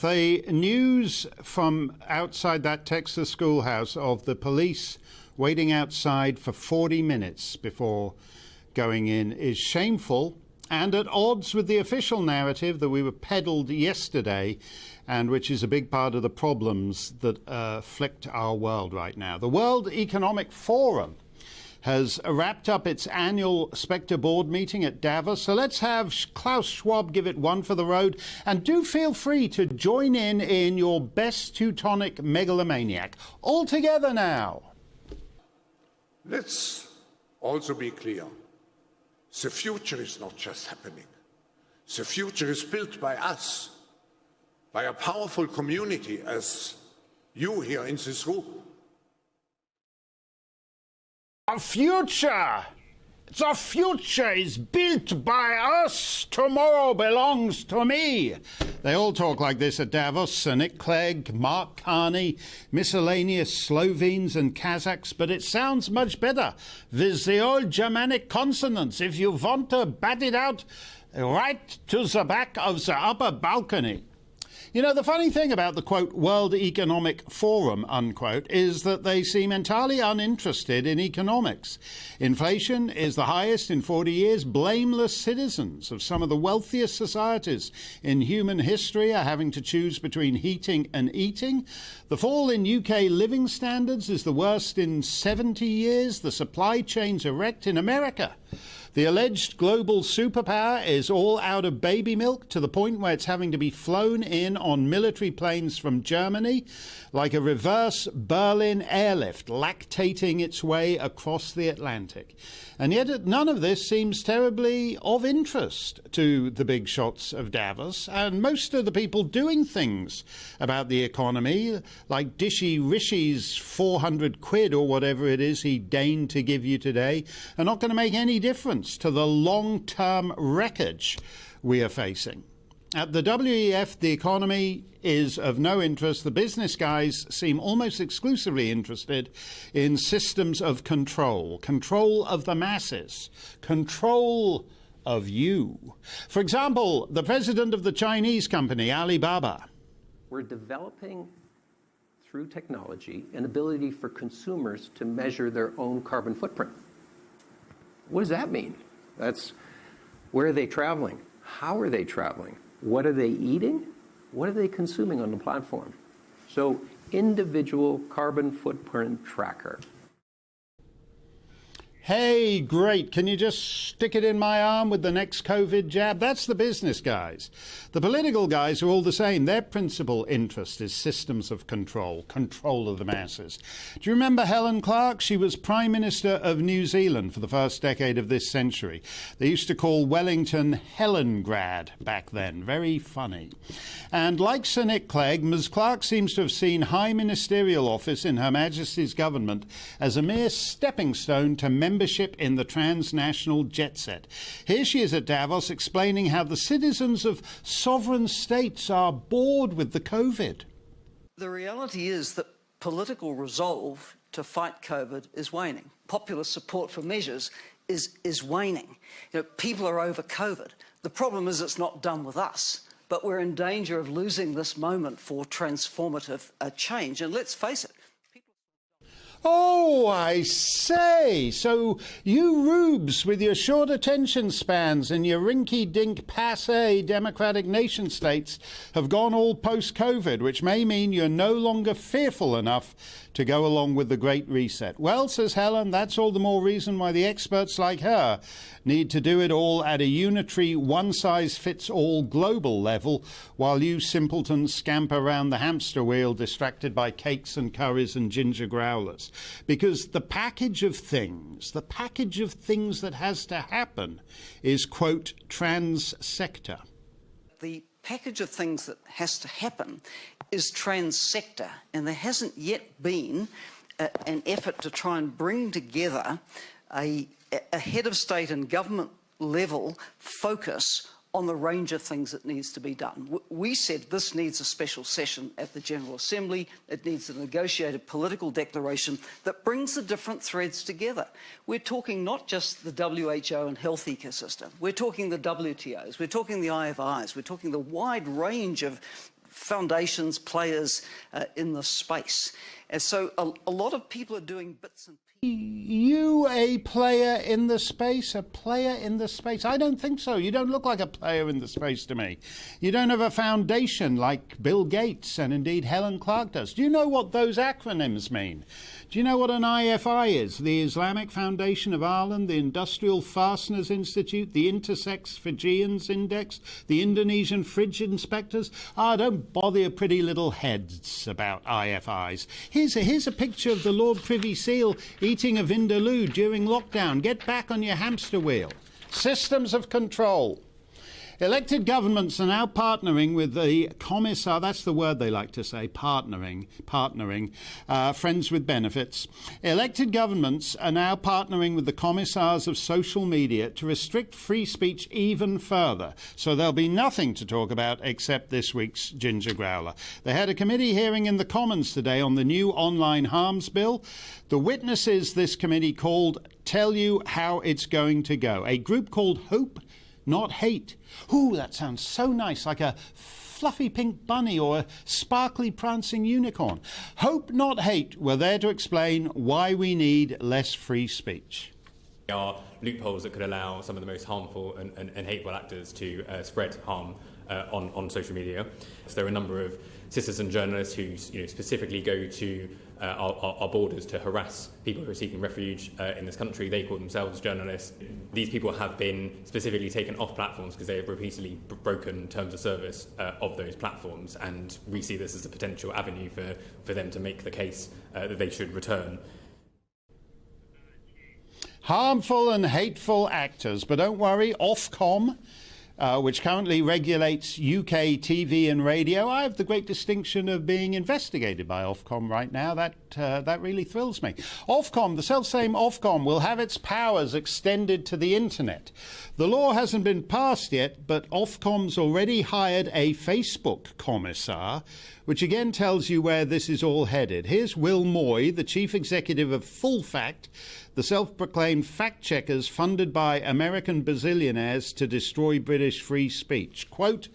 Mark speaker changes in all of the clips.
Speaker 1: The news from outside that Texas schoolhouse of the police waiting outside for 40 minutes before going in is shameful and at odds with the official narrative that we were peddled yesterday, and which is a big part of the problems that afflict our world right now. The World Economic Forum has wrapped up its annual Spectre board meeting at Davos. So let's have Klaus Schwab give it one for the road. And do feel free to join in your best Teutonic megalomaniac. All together now.
Speaker 2: Let's also be clear. The future is not just happening. The future is built by us, by a powerful community as you here in this room.
Speaker 1: The future is built by us. Tomorrow belongs to me. They all talk like this at Davos. Sir Nick Clegg, Mark Carney, miscellaneous Slovenes and Kazakhs, but it sounds much better with the old Germanic consonants. If you want to bat it out, right to the back of the upper balcony. You know, the funny thing about the, quote, World Economic Forum, unquote, is that they seem entirely uninterested in economics. Inflation is the highest in 40 years. Blameless citizens of some of the wealthiest societies in human history are having to choose between heating and eating. The fall in UK living standards is the worst in 70 years. The supply chains are wrecked in America. The alleged global superpower is all out of baby milk to the point where it's having to be flown in on military planes from Germany like a reverse Berlin airlift, lactating its way across the Atlantic. And yet none of this seems terribly of interest to the big shots of Davos, and most of the people doing things about the economy, like Dishy Rishi's 400 quid or whatever it is he deigned to give you today, are not going to make any difference to the long-term wreckage we are facing. At the WEF, the economy is of no interest. The business guys seem almost exclusively interested in systems of control, control of the masses, control of you. For example, the president of the Chinese company, Alibaba.
Speaker 3: We're developing, through technology, an ability for consumers to measure their own carbon footprint. What does that mean? That's where are they traveling? How are they traveling? What are they eating? What are they consuming on the platform? So, individual carbon footprint tracker.
Speaker 1: Hey, great. Can you just stick it in my arm with the next COVID jab? That's the business guys. The political guys are all the same. Their principal interest is systems of control, control of the masses. Do you remember Helen Clark? She was Prime Minister of New Zealand for the first decade of this century. They used to call Wellington Helengrad back then. Very funny. And like Sir Nick Clegg, Ms. Clark seems to have seen high ministerial office in Her Majesty's government as a mere stepping stone to membership in the transnational jet set. Here she is at Davos explaining how the citizens of sovereign states are bored with the COVID.
Speaker 4: The reality is that political resolve to fight COVID is waning. Popular support for measures is waning. You know, people are over COVID. The problem is it's not done with us, but we're in danger of losing this moment for transformative change. And let's face it,
Speaker 1: Oh, I say. So you rubes with your short attention spans and your rinky-dink passé democratic nation states have gone all post-COVID, which may mean you're no longer fearful enough to go along with the Great Reset. Well, says Helen, that's all the more reason why the experts like her need to do it all at a unitary one-size-fits-all global level, while you simpletons scamper around the hamster wheel distracted by cakes and curries and ginger growlers. Because the package of things that has to happen is, quote, trans-sector.
Speaker 4: The package of things that has to happen is trans-sector, and there hasn't yet been an effort to try and bring together a head of state and government level focus on the range of things that needs to be done. We said this needs a special session at the General Assembly. It needs a negotiated political declaration that brings the different threads together. We're talking not just the WHO and health ecosystem. We're talking the WTOs. We're talking the IFIs. We're talking the wide range of foundations, players in the space. And so a lot of people are doing bits and pieces.
Speaker 1: You a player in the space? A player in the space? I don't think so. You don't look like a player in the space to me. You don't have a foundation like Bill Gates and indeed Helen Clark does. Do you know what those acronyms mean? Do you know what an IFI is? The Islamic Foundation of Ireland, the Industrial Fasteners Institute, the Intersex Fijians Index, the Indonesian Fridge Inspectors? Don't bother your pretty little heads about IFIs. Here's a picture of the Lord Privy Seal eating a vindaloo during lockdown. Get back on your hamster wheel. Systems of control. Elected governments are now partnering with the commissar, that's the word they like to say, partnering, friends with benefits. Elected governments are now partnering with the commissars of social media to restrict free speech even further. So there'll be nothing to talk about except this week's Ginger Growler. They had a committee hearing in the Commons today on the new online harms bill. The witnesses this committee called Tell You How It's Going to Go. A group called Hope, Not Hate. Ooh, that sounds so nice, like a fluffy pink bunny or a sparkly prancing unicorn. Hope, Not Hate were there to explain why we need less free speech.
Speaker 5: There are loopholes that could allow some of the most harmful and hateful actors to spread harm on social media. So there are a number of citizen journalists who specifically go to our borders to harass people who are seeking refuge in this country. They call themselves journalists. These people have been specifically taken off platforms because they have repeatedly broken terms of service of those platforms, and we see this as a potential avenue for them to make the case that they should return.
Speaker 1: Harmful and hateful actors, but don't worry, Ofcom, which currently regulates UK TV and radio. I have the great distinction of being investigated by Ofcom right now. That really thrills me. Ofcom, the self-same Ofcom, will have its powers extended to the internet. The law hasn't been passed yet, but Ofcom's already hired a Facebook commissar, which again tells you where this is all headed. Here's Will Moy, the chief executive of Full Fact, the self-proclaimed fact-checkers funded by American bazillionaires to destroy British free speech. Quote,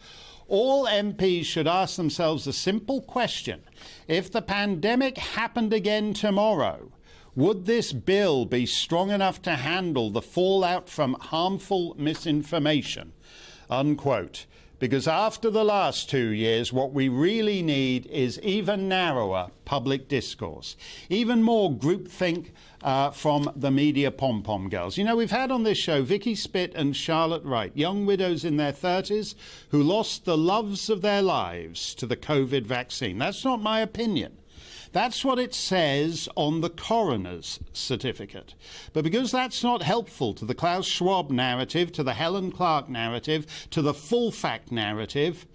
Speaker 1: all MPs should ask themselves a simple question. If the pandemic happened again tomorrow, would this bill be strong enough to handle the fallout from harmful misinformation? Unquote. Because after the last 2 years, what we really need is even narrower public discourse, even more groupthink from the media pom-pom girls. You know, we've had on this show Vicky Spitt and Charlotte Wright, young widows in their 30s who lost the loves of their lives to the COVID vaccine. That's not my opinion. That's what it says on the coroner's certificate. But because that's not helpful to the Klaus Schwab narrative, to the Helen Clark narrative, to the Full Fact narrative,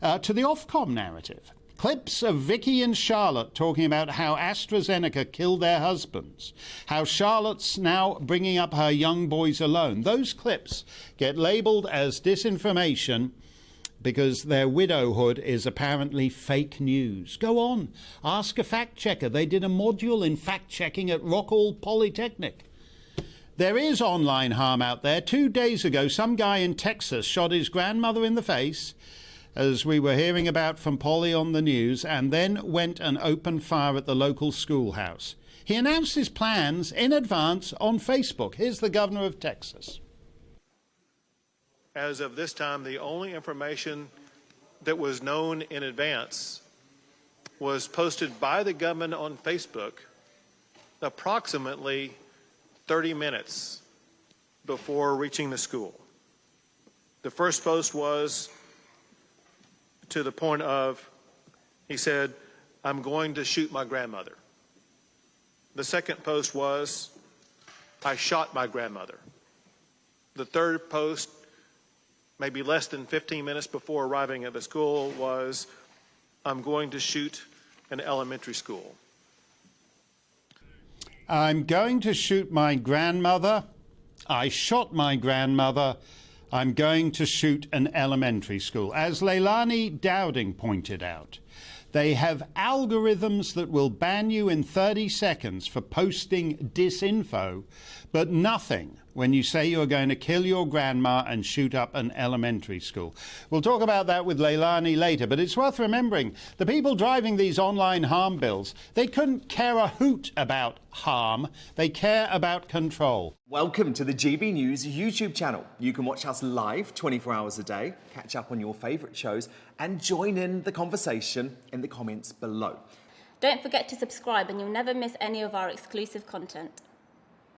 Speaker 1: to the Ofcom narrative, clips of Vicky and Charlotte talking about how AstraZeneca killed their husbands, how Charlotte's now bringing up her young boys alone, those clips get labelled as disinformation because their widowhood is apparently fake news. Go on, ask a fact checker. They did a module in fact checking at Rockall Polytechnic. There is online harm out there. 2 days ago, some guy in Texas shot his grandmother in the face, as we were hearing about from Polly on the news, and then went and opened fire at the local schoolhouse. He announced his plans in advance on Facebook. Here's the governor of Texas.
Speaker 6: As of this time, the only information that was known in advance was posted by the government on Facebook approximately 30 minutes before reaching the school. The first post was to the point of, he said, I'm going to shoot my grandmother. The second post was, I shot my grandmother. The third post, maybe less than 15 minutes before arriving at the school, was, I'm going to shoot an elementary school.
Speaker 1: I'm going to shoot my grandmother. I shot my grandmother. I'm going to shoot an elementary school. As Leilani Dowding pointed out, they have algorithms that will ban you in 30 seconds for posting disinfo, but nothing when you say you're going to kill your grandma and shoot up an elementary school. We'll talk about that with Leilani later, but it's worth remembering the people driving these online harm bills, they couldn't care a hoot about harm. They care about control.
Speaker 7: Welcome to the GB News YouTube channel. You can watch us live 24 hours a day, catch up on your favourite shows and join in the conversation in the comments below.
Speaker 8: Don't forget to subscribe and you'll never miss any of our exclusive content.